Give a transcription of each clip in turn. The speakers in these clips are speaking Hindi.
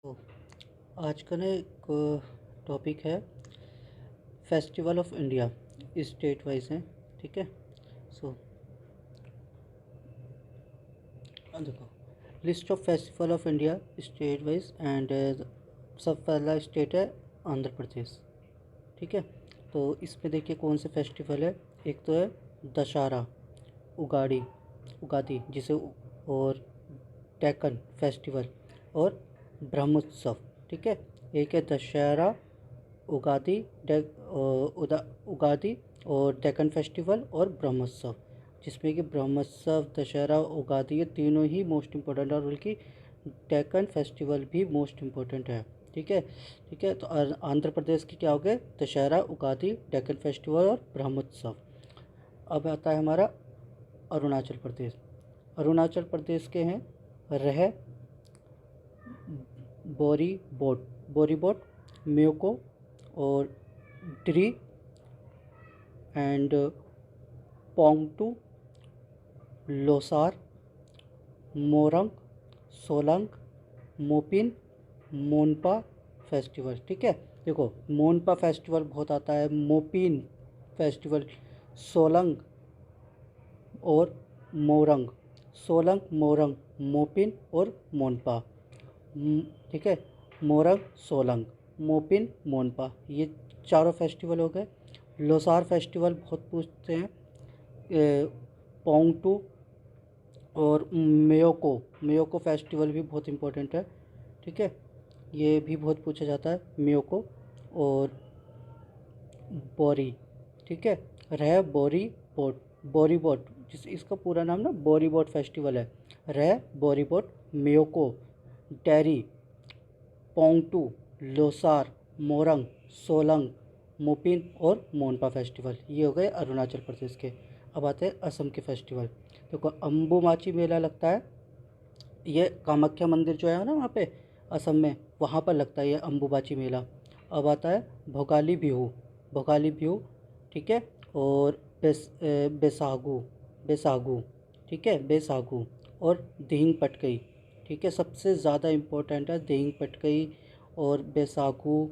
तो आज का ना एक टॉपिक है festival of India. State wise है, ठीक है। सो देखो, list of festival of India state wise and सब पहला स्टेट है आंध्र प्रदेश, ठीक है। तो इसमें देखिए कौन से फेस्टिवल है। एक तो है दशहरा, उगाड़ी उगादी जिसे और डेक्कन फेस्टिवल और ब्रह्मोत्सव, ठीक है। एक है दशहरा, उगादी उगादी और डेक्कन फेस्टिवल और ब्रह्मोत्सव, जिसमें कि ब्रह्मोत्सव, दशहरा, उगादी ये तीनों ही मोस्ट इम्पोर्टेंट है और बल्कि डेक्कन फेस्टिवल भी मोस्ट इम्पोर्टेंट है, ठीक है। ठीक है, तो आंध्र प्रदेश की क्या हो गए, दशहरा, उगादी, डेक्कन फेस्टिवल और ब्रह्मोत्सव। अब आता है हमारा अरुणाचल प्रदेश। अरुणाचल प्रदेश के हैं रह, बोरी बोट, म्योको और ड्री एंड पोंगटू, लोसार, मोरंग, सोलंग, मोपिन, मोनपा फेस्टिवल, ठीक है। देखो, मोनपा फेस्टिवल बहुत आता है, मोपिन फेस्टिवल, सोलंग और मोरंग, सोलंग, मोरंग, मोपिन और मोनपा, ठीक है। मोरंग, सोलंग, मोपिन, मोनपा, ये चारों फेस्टिवल हो गए। लोसार फेस्टिवल बहुत पूछते हैं, पोंगटू और मेयोको फेस्टिवल भी बहुत इम्पोर्टेंट है, ठीक है। ये भी बहुत पूछा जाता है, मेयोको और बोरी, ठीक है। रह बोरी बोट जिस इसका पूरा नाम ना बोरी बोट फेस्टिवल है। रह, बोरी बोट, मेयोको, टेरी, पोंगटू, लोसार, मोरंग, सोलंग, मोपिन और मोनपा फेस्टिवल, ये हो गए अरुणाचल प्रदेश के। अब आते हैं असम के फेस्टिवल। देखो, अम्बुमाची मेला लगता है, ये कामाख्या मंदिर जो है ना वहाँ पे असम में, वहाँ पर लगता है ये अम्बुबाची मेला। अब आता है भोगाली बिहू, ठीक है। और बेसागू, ठीक है, बेसागू और दिहिंग पटकई, ठीक है। सबसे ज़्यादा इम्पोर्टेंट है दिहिंग पटकई और बैसागू,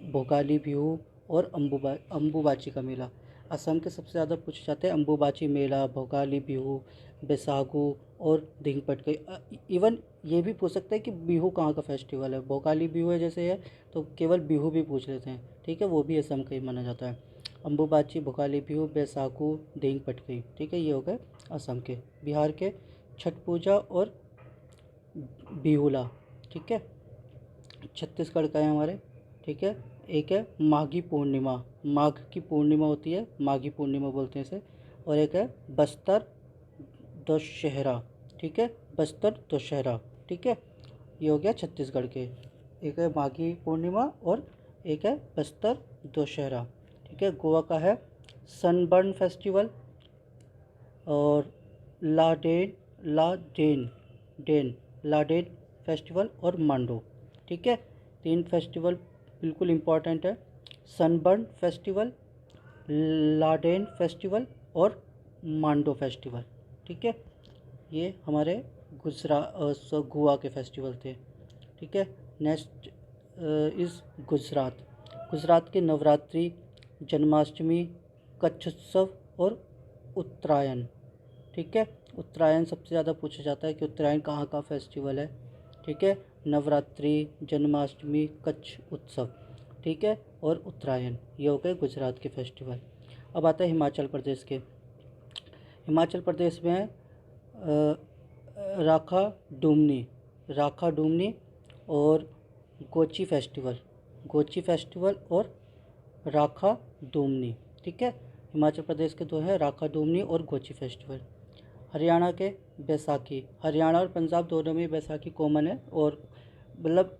भोगाली बिहू और अम्बुबाची का मेला। असम के सबसे ज़्यादा पूछे जाते हैं अम्बुबाची मेला, भोगाली बिहू, बैसागू और दिहिंग पटकई। इवन ये भी पूछ सकते हैं कि बिहू कहाँ का फेस्टिवल है। भोगाली बिहू है जैसे है तो केवल बिहू भी पूछ लेते हैं, ठीक है, वो भी असम का ही माना जाता है। अम्बुबाची, भोगाली बिहू, बैसागू, दिहिंग पटकई, ठीक है, ये हो गए असम के। बिहार के छठ पूजा और बिहुला, ठीक है। छत्तीसगढ़ का है हमारे, ठीक है। एक है माघी पूर्णिमा, माघ की पूर्णिमा होती है, माघी पूर्णिमा बोलते हैं इसे। और एक है बस्तर दशहरा, ठीक है, बस्तर दशहरा, ठीक है। ये हो गया छत्तीसगढ़ के। एक है माघी पूर्णिमा और एक है बस्तर दशहरा, ठीक है। गोवा का है सनबर्न फेस्टिवल और लाडेन लाडेन डेन लाडेन फेस्टिवल और मांडो, ठीक है। तीन फेस्टिवल बिल्कुल इम्पॉर्टेंट है, सनबर्न फेस्टिवल, लाडेन फेस्टिवल और मांडो फेस्टिवल, ठीक है। ये हमारे गोवा के फेस्टिवल थे, ठीक है। नेक्स्ट इज़ गुजरात के नवरात्रि, जन्माष्टमी, कच्छ उत्सव और उत्तरायण, ठीक है। उत्तरायण सबसे ज़्यादा पूछा जाता है कि उत्तरायण कहाँ का फेस्टिवल है, ठीक है। नवरात्रि, जन्माष्टमी, कच्छ उत्सव, ठीक है, और उत्तरायण, ये हो गए गुजरात के फेस्टिवल। अब आता है हिमाचल प्रदेश के। हिमाचल प्रदेश में राखा डूमनी और गोची फेस्टिवल और राखा डूमनी, ठीक है। हिमाचल प्रदेश के दो हैं, राखा डूमनी और गोची फेस्टिवल। हरियाणा के बैसाखी, हरियाणा और पंजाब दोनों में बैसाखी कॉमन है, और मतलब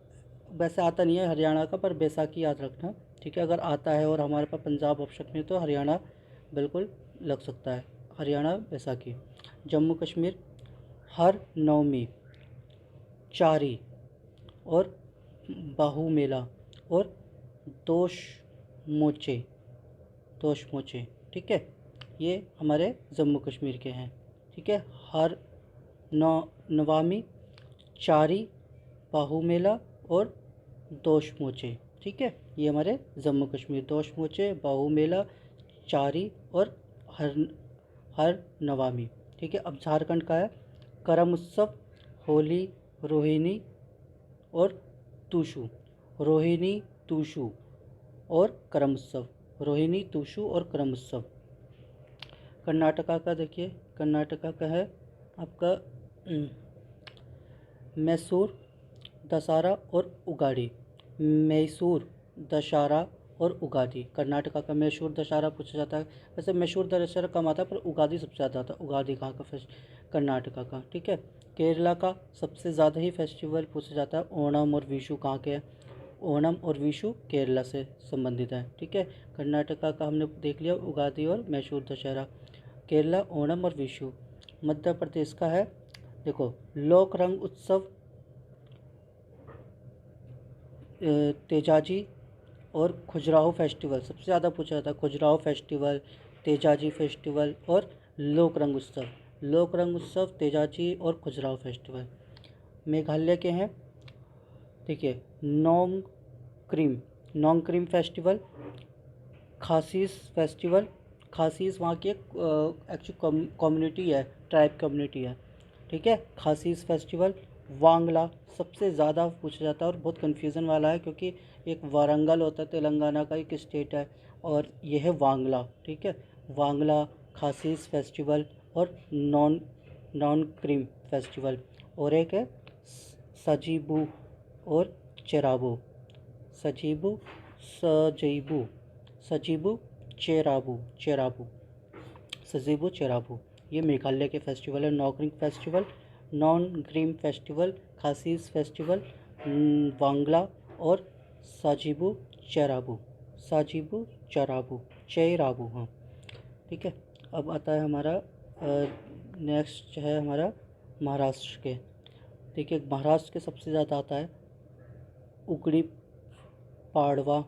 वैसे आता नहीं है हरियाणा का, पर बैसाखी याद रखना, ठीक है। अगर आता है और हमारे पास पंजाब ऑप्शन में तो हरियाणा बिल्कुल लग सकता है, हरियाणा बैसाखी। जम्मू कश्मीर हर नवमी, चारी और बाहू मेला और दोष मोचे ठीक है। ये हमारे जम्मू कश्मीर के हैं, ठीक है। हर नवामी, चारी, बाहू मेला और दोश मोचे। ठीक है, ये हमारे जम्मू कश्मीर। दोश मोचे, बाहू मेला, चारी और हर हर नवामी। ठीक है, अब झारखंड का है करम उत्सव, होली, रोहिणी और टूसू। रोहिणी, टूसू और करम उत्सव। रोहिणी, टूसू और करम उत्सव। कर्नाटका का देखिए, कर्नाटका का है आपका मैसूर दशहरा और उगाड़ी। मैसूर दशहरा और उगाड़ी। कर्नाटका का मैसूर दशहरा पूछा जाता है। वैसे मैसूर दशहरा कम आता है, पर उगाड़ी सबसे ज़्यादा आता है। उगाड़ी कहाँ का फेस्ट कर्नाटका का। ठीक है, केरला का सबसे ज़्यादा ही फेस्टिवल पूछा जाता है। ओणम और विशु कहाँ के हैं? ओणम और विशु केरला से संबंधित है। ठीक है, कर्नाटका का हमने देख लिया उगाड़ी और मैसूर दशहरा। केरला ओणम और विशु। मध्य प्रदेश का है देखो लोक रंग उत्सव, तेजाजी और खजुराहो फेस्टिवल सबसे ज़्यादा पूछा जाता है। खजुराहो फेस्टिवल, तेजाजी फेस्टिवल और लोक रंग उत्सव। लोक रंग उत्सव, तेजाजी और खजुराहो फेस्टिवल। मेघालय के हैं देखिए नोंग cream festival, Khasis festival. Khasis वहाँ की एक एक्चुअली कम्युनिटी है, ट्राइब कम्युनिटी है। ठीक है, खासीस फेस्टिवल। वांगला सबसे ज़्यादा पूछा जाता है और बहुत कन्फ्यूज़न वाला है, क्योंकि एक वारंगल होता है तेलंगाना का एक स्टेट है और ये है वांगला। ठीक है, वांगला, खासीस फेस्टिवल और नॉन क्रीम फेस्टिवल। और एक है सजीबू और चेराबू। सजीबू सजीबू सजीबू चेराबू सजीबू चेराबू। ये मेघालय के फेस्टिवल है। Nongkrem festival, Khasis festival, Wangala और साजिबू चेराबू। हाँ, ठीक है। अब आता है हमारा नेक्स्ट है हमारा महाराष्ट्र के। देखिए महाराष्ट्र के सबसे ज़्यादा आता है उगड़ी पाड़वा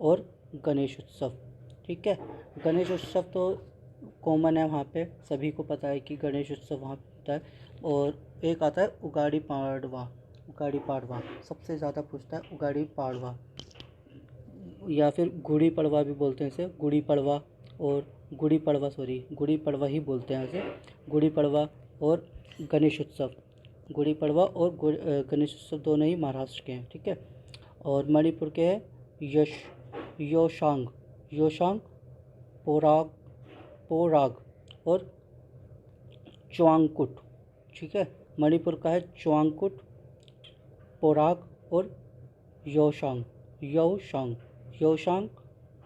और गणेश उत्सव। ठीक है, गणेश उत्सव तो कॉमन है वहाँ पे, सभी को पता है कि गणेश उत्सव वहाँ पे होता है। और एक आता है उगाड़ी पाड़वा सबसे ज़्यादा पूछता है। उगाड़ी पाड़वा या फिर गुड़ी पड़वा भी बोलते हैं इसे। गुड़ी पड़वा ही बोलते हैं इसे। गुड़ी पड़वा और गणेश उत्सव। गुड़ी पड़वा और गणेश उत्सव दोनों ही महाराष्ट्र के हैं। ठीक है, और मणिपुर के हैं योशांग, पोराग और चुआंगकुट। ठीक है, मणिपुर का है चुआंगकुट, पोराग और योशांग,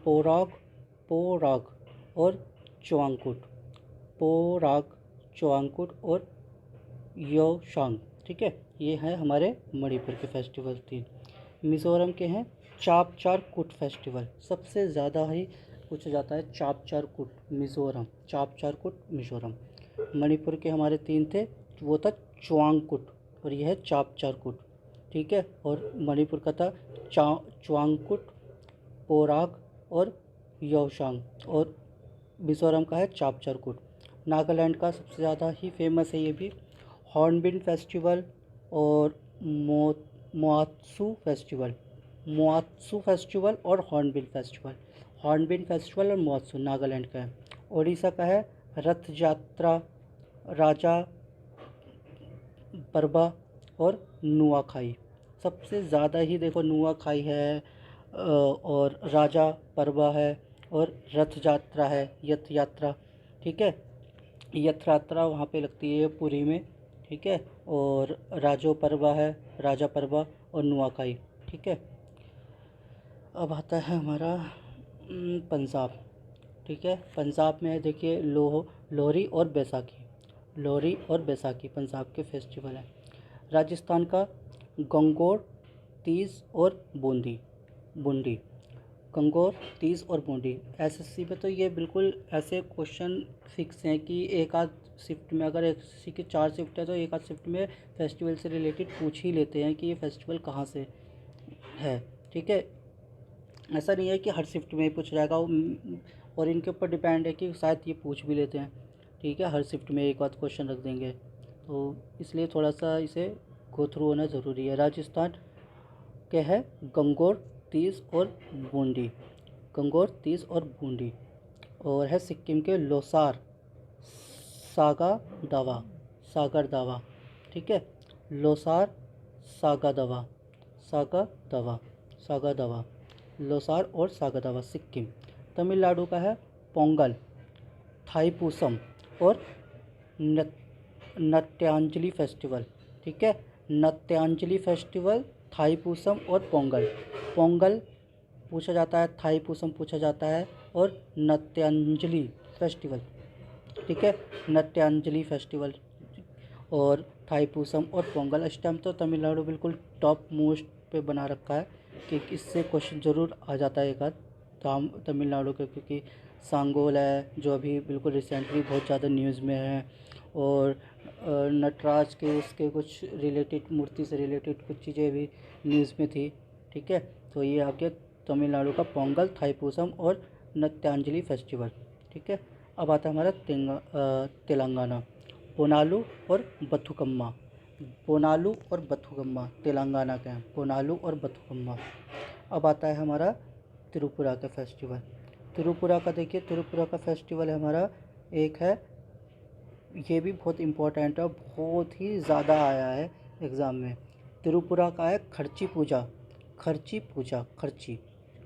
पोराग और चुआंगकुट और योशांग। ठीक है, ये है हमारे मणिपुर के फेस्टिवल 3। मिज़ोरम के हैं चापचारकुट फेस्टिवल। सबसे ज़्यादा ही पूछा जाता है चापचारकुट मिज़ोरम। मणिपुर के हमारे 3 थे, वो था चुआंगकुट और यह है चापचारकुट। ठीक है, और मणिपुर का था चुआंगकुट, पोराग और योशांग, और मिज़ोरम का है चापचारकुट। नागालैंड का सबसे ज़्यादा ही फेमस है ये भी, हॉर्नबिल फेस्टिवल और मोआत्सू फेस्टिवल और हॉर्नबिल फेस्टिवल और मोआत्सू नागालैंड का है। उड़ीसा का है रथ यात्रा, राजा परबा और नुआखाई। सबसे ज़्यादा ही देखो नुआखाई है और राजा परबा है और रथ यात्रा है, यथ यात्रा। ठीक है, यथ यात्रा वहाँ पे लगती है पुरी में। ठीक है, और राजा परबा और नुआखाई। ठीक है, अब आता है हमारा पंजाब। ठीक है, पंजाब में देखिए लोहरी और बैसाखी पंजाब के फेस्टिवल है। राजस्थान का गंगोर, तीज और बूंदी। गंगोर, तीज और बूंदी। एसएससी में तो ये बिल्कुल ऐसे क्वेश्चन फिक्स हैं कि एक आध शिफ्ट में, अगर एसएससी की 4 शिफ्ट है तो एक आध शिफ्ट में फेस्टिवल से रिलेटेड पूछ ही लेते हैं कि ये फेस्टिवल कहाँ से है। ठीक है, ऐसा नहीं है कि हर शिफ्ट में ही पूछा जाएगा, और इनके ऊपर डिपेंड है कि शायद ये पूछ भी लेते हैं। ठीक है, हर शिफ्ट में एक आध क्वेश्चन रख देंगे, तो इसलिए थोड़ा सा इसे गो थ्रू होना ज़रूरी है। राजस्थान के है गंगोर, तीज और बूंदी। गंगोर, तीज और बूंदी। और है सिक्किम के लोसार, सागा दावा, सागर दावा। ठीक है, लोसार, सागा दावा, सागा दावा, सागा दावा, लोसार और सागा दावा सिक्किम। तमिलनाडु का है पोंगल, थाईपुसम और नट्यांजलि फेस्टिवल। ठीक है, नट्यांजलि फेस्टिवल, थाईपुसम और पोंगल। पोंगल पूछा जाता है, थाईपुसम पूछा जाता है और नट्यांजलि फेस्टिवल। ठीक है, नट्यांजलि फेस्टिवल और थाईपुसम और पोंगल। इस टाइम तो तमिलनाडु बिल्कुल टॉप मोस्ट पे बना रखा है कि इससे क्वेश्चन ज़रूर आ जाता है एक आध तमिलनाडु के, क्योंकि सांगोल है जो अभी बिल्कुल रिसेंटली बहुत ज़्यादा न्यूज़ में है, और नटराज के उसके कुछ रिलेटेड, मूर्ति से रिलेटेड कुछ चीज़ें भी न्यूज़ में थी। ठीक है, तो ये आपके तमिलनाडु का पोंगल, थाईपुसम और नट्यांजलि फेस्टिवल। ठीक है, अब आता है हमारा तेलंगाना, बोनालू और बथुकम्मा। बोनालू और बथुकम्मा तेलंगाना के हैं, बोनालू और बथुकम्मा। अब आता है हमारा त्रिपुरा का फेस्टिवल। त्रिपुरा का देखिए, त्रिपुरा का फेस्टिवल हमारा एक है, ये भी बहुत इम्पोर्टेंट है, बहुत ही ज़्यादा आया है एग्ज़ाम में। त्रिपुरा का है खर्ची पूजा, खर्ची पूजा, खर्ची,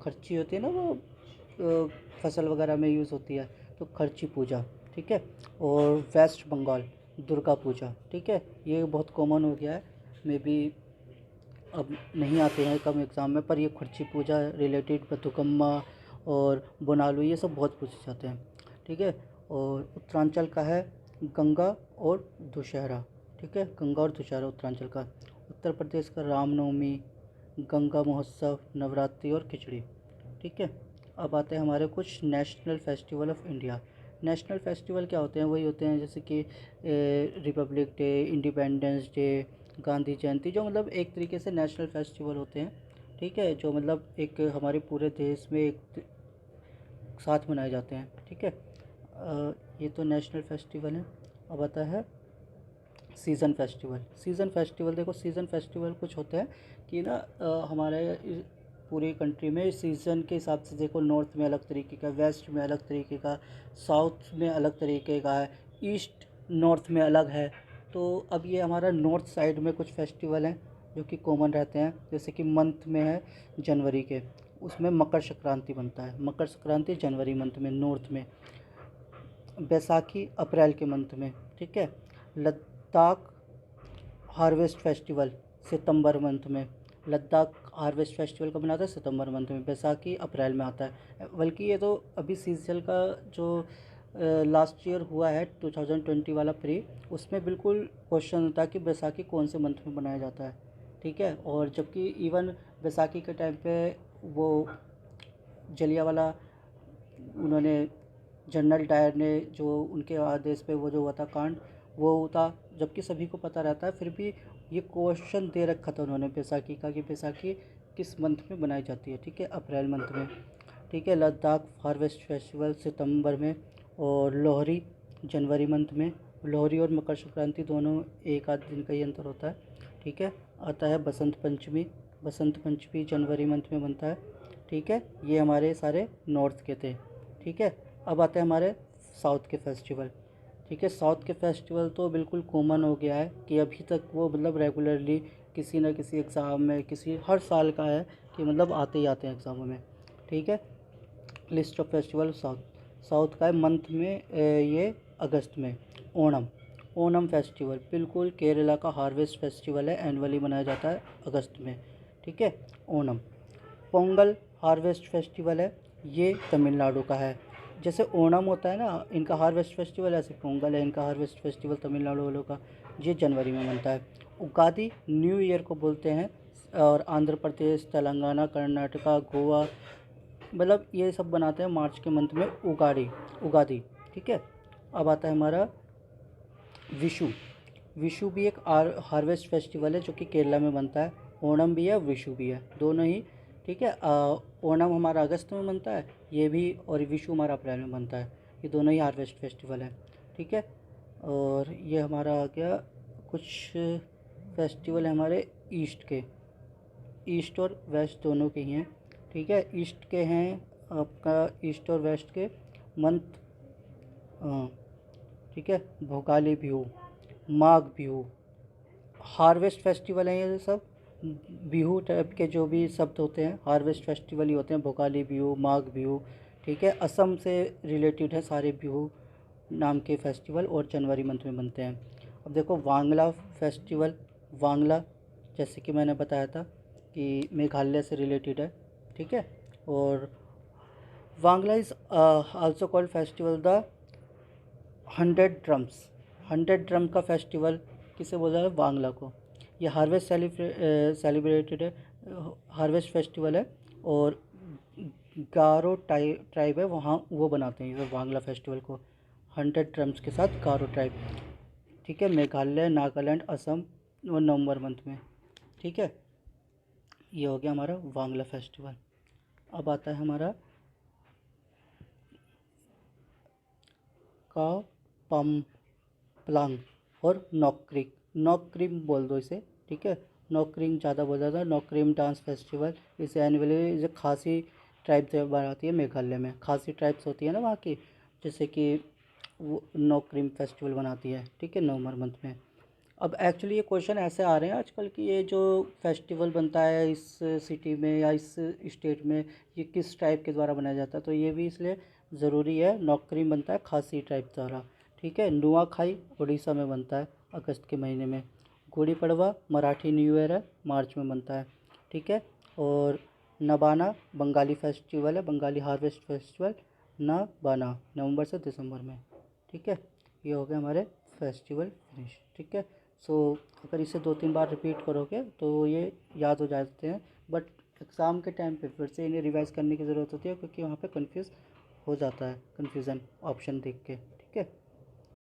खर्ची होती है ना वो, फसल वगैरह में यूज़ होती है, तो खर्ची पूजा। ठीक है, और वेस्ट बंगाल दुर्गा पूजा। ठीक है, ये बहुत कॉमन हो गया है, मे बी अब नहीं आते हैं कम एग्ज़ाम में, पर ये खर्ची पूजा रिलेटेड, बथुकम्मा और बोनालू, ये सब बहुत पूछे जाते हैं। ठीक है, और उत्तरांचल का है गंगा और दशहरा। ठीक है, गंगा और दशहरा उत्तरांचल का। उत्तर प्रदेश का रामनवमी, गंगा महोत्सव, नवरात्रि और खिचड़ी। ठीक है, अब आते हैं हमारे कुछ national festival of India. National festival क्या होते हैं? वही होते हैं जैसे कि Republic Day, Independence Day, Gandhi Jayanti, जो मतलब एक तरीके से नेशनल फेस्टिवल होते हैं। ठीक है, जो मतलब एक हमारे पूरे देश में एक साथ मनाए जाते हैं। ठीक है, ये तो नेशनल फेस्टिवल है। अब आता है सीज़न फेस्टिवल। सीज़न फेस्टिवल देखो, सीज़न फेस्टिवल कुछ होता है कि ना हमारे पूरी कंट्री में सीज़न के हिसाब से देखो, नॉर्थ में अलग तरीके का, वेस्ट में अलग तरीके का, साउथ में अलग तरीके का है, ईस्ट नॉर्थ में अलग है। तो अब ये हमारा नॉर्थ साइड में कुछ फेस्टिवल हैं जो कि कॉमन रहते हैं, जैसे कि मंथ में है जनवरी के, उसमें मकर संक्रांति बनता है। मकर संक्रांति जनवरी मंथ में नॉर्थ में। बैसाखी अप्रैल के मंथ में। ठीक है, लद्दाख हार्वेस्ट फेस्टिवल सितंबर मंथ में। लद्दाख हार्वेस्ट फेस्टिवल कब मनाता है? सितंबर मंथ में। बैसाखी अप्रैल में आता है। बल्कि ये तो अभी सीजन का जो लास्ट ईयर हुआ है 2020 वाला प्री, उसमें बिल्कुल क्वेश्चन होता है कि बैसाखी कौन से मंथ में मनाया जाता है। ठीक है, और जबकि इवन बैसाखी के टाइम पे वो जलियांवाला, उन्होंने जनरल डायर ने जो उनके आदेश पे वो जो हुआ था कांड, वो था, जबकि सभी को पता रहता है, फिर भी ये क्वेश्चन दे रखा था उन्होंने बैसाखी का कि बैसाखी किस मंथ में बनाई जाती है। ठीक है, अप्रैल मंथ में। ठीक है, लद्दाख हार्वेस्ट फेस्टिवल सितंबर में, और लोहरी जनवरी मंथ में। लोहरी और मकर संक्रांति दोनों एक आध दिन का ही अंतर होता है। ठीक है, आता है बसंत पंचमी। बसंत पंचमी जनवरी मंथ में बनता है। ठीक है, ये हमारे सारे नॉर्थ के थे। ठीक है, अब आते हैं हमारे साउथ के फेस्टिवल। ठीक है, साउथ के फेस्टिवल तो बिल्कुल कॉमन हो गया है कि अभी तक वो मतलब रेगुलरली किसी न किसी एग्ज़ाम में, किसी हर साल का है कि मतलब आते ही आते हैं एग्ज़ामों में। ठीक है, list of festival south, south का है मंथ में ये अगस्त में। ओणम, ओणम फेस्टिवल बिल्कुल केरला का हार्वेस्ट फेस्टिवल है, एनुअली मनाया जाता है अगस्त में। ठीक है, ओणम। पोंगल हार्वेस्ट फेस्टिवल है, ये तमिलनाडु का है। जैसे ओणम होता है ना इनका हार्वेस्ट फेस्टिवल, ऐसे पोंगल है इनका हार्वेस्ट फेस्टिवल तमिलनाडु वालों का, ये जनवरी में बनता है। उगादि न्यू ईयर को बोलते हैं, और आंध्र प्रदेश, तेलंगाना, कर्नाटका, गोवा, मतलब ये सब बनाते हैं मार्च के मंथ में उगाड़ी, उगादि। ठीक है, अब आता है हमारा विशु। विशु भी एक हार्वेस्ट फेस्टिवल है जो कि केरला में बनता है। ओणम भी है, विशु भी है, दोनों ही। ठीक है, ओणम हमारा अगस्त में बनता है ये भी, और विशु हमारा अप्रैल में बनता है। ये दोनों ही हार्वेस्ट फेस्टिवल है। ठीक है, और ये हमारा आ गया कुछ फेस्टिवल है हमारे ईस्ट के। ईस्ट और वेस्ट दोनों के ही हैं, ठीक है। ईस्ट के हैं आपका, ईस्ट और वेस्ट के मंथ, ठीक है, भोगाली बिहू, माघ बिहू, हार्वेस्ट फेस्टिवल हैं ये सब। बिहू टाइप के जो भी शब्द होते हैं हार्वेस्ट फेस्टिवल ही होते हैं, भोगाली बिहू, माघ बिहू, ठीक है। असम से रिलेटेड है सारे बिहू नाम के फेस्टिवल और जनवरी मंथ में बनते हैं। अब देखो वांगला फेस्टिवल, वांगला जैसे कि मैंने बताया था कि मेघालय से रिलेटेड है, ठीक है। और Wangala is also called festival the 100 drums, 100 drum का फेस्टिवल किसे बोला है, वांगला को। ये हार्वेस्ट सेलिब्रेटेड है, हार्वेस्ट फेस्टिवल है। और गारो ट्राइब है वहाँ, वो बनाते हैं ये वांगला फेस्टिवल को 100 ड्रम्स के साथ, गारो ट्राइब, ठीक है। मेघालय, नागालैंड, असम और नवंबर मंथ में, ठीक है। ये हो गया हमारा वांगला फेस्टिवल। अब आता है हमारा का पम प्लांग और नॉक्रिक, नॉक्रिम बोल दो इसे, ठीक है। नॉक्रिम ज़्यादा बोला था। नॉक्रिम डांस फेस्टिवल इसे एनुअली जो खासी ट्राइब से बनाती है मेघालय में, खासी ट्राइब्स होती है ना वहाँ की, जैसे कि वो नॉक्रिम फेस्टिवल बनाती है, ठीक है, नवंबर मंथ में। अब एक्चुअली ये क्वेश्चन ऐसे आ रहे हैं आजकल कि ये जो फेस्टिवल बनता है इस सिटी में या इस स्टेट में, ये किस ट्राइब के द्वारा बनाया जाता है, तो ये भी इसलिए ज़रूरी है। नौकरी बनता है खासी ट्राइब द्वारा, ठीक है। नुआखाई उड़ीसा में बनता है अगस्त के महीने में। गुड़ी पड़वा मराठी न्यू ईयर है, मार्च में बनता है, ठीक है। और नबाना बंगाली फेस्टिवल है, बंगाली हार्वेस्ट फेस्टिवल, नबाना नवंबर से दिसंबर में, ठीक है। ये हो गए हमारे फेस्टिवल फिनिश, ठीक है। सो अगर इसे 2-3 बार रिपीट करोगे तो ये याद हो जाते हैं, बट एग्ज़ाम के टाइम पे फिर से इन्हें रिवाइज़ करने की ज़रूरत होती है, क्योंकि वहाँ पे कंफ्यूज हो जाता है, कन्फ्यूज़न ऑप्शन देख के, ठीक है।